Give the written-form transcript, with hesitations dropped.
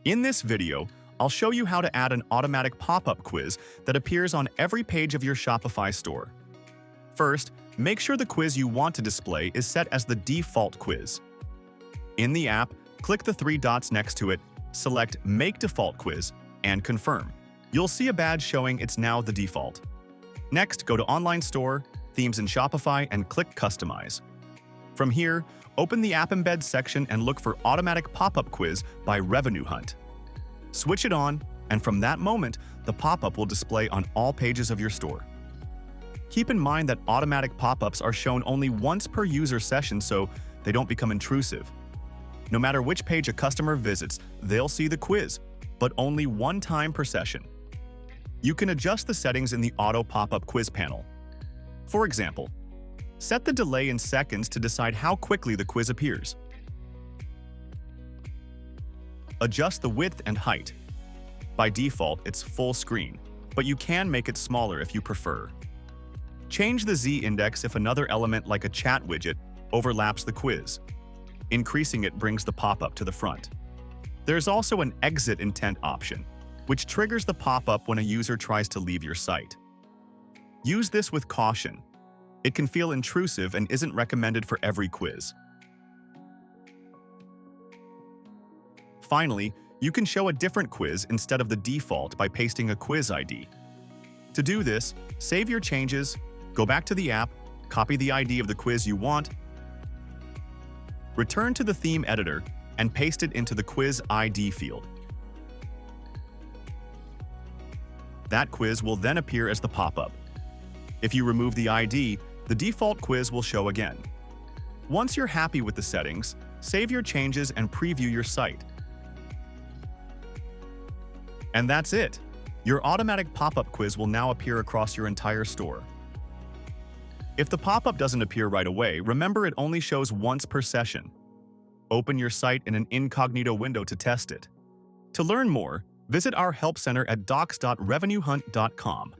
In this video, I'll show you how to add an automatic pop-up quiz that appears on every page of your Shopify store. First, make sure the quiz you want to display is set as the default quiz. In the app, click the three dots next to it, select Make Default Quiz, and confirm. You'll see a badge showing it's now the default. Next, go to Online Store, Themes in Shopify, and click Customize. From here, open the App Embed section and look for Automatic Pop-Up Quiz by RevenueHunt. Switch it on, and from that moment, the pop-up will display on all pages of your store. Keep in mind that automatic pop-ups are shown only once per user session so they don't become intrusive. No matter which page a customer visits, they'll see the quiz, but only one time per session. You can adjust the settings in the Auto Pop-Up Quiz panel. For example, set the delay in seconds to decide how quickly the quiz appears. Adjust the width and height. By default, it's full screen, but you can make it smaller if you prefer. Change the Z-index if another element like a chat widget overlaps the quiz. Increasing it brings the pop-up to the front. There's also an exit intent option, which triggers the pop-up when a user tries to leave your site. Use this with caution. It can feel intrusive and isn't recommended for every quiz. Finally, you can show a different quiz instead of the default by pasting a quiz ID. To do this, save your changes, go back to the app, copy the ID of the quiz you want, return to the theme editor, and paste it into the quiz ID field. That quiz will then appear as the pop-up. If you remove the ID, the default quiz will show again. Once you're happy with the settings, save your changes and preview your site. And that's it! Your automatic pop-up quiz will now appear across your entire store. If the pop-up doesn't appear right away, remember it only shows once per session. Open your site in an incognito window to test it. To learn more, visit our help center at docs.revenuehunt.com.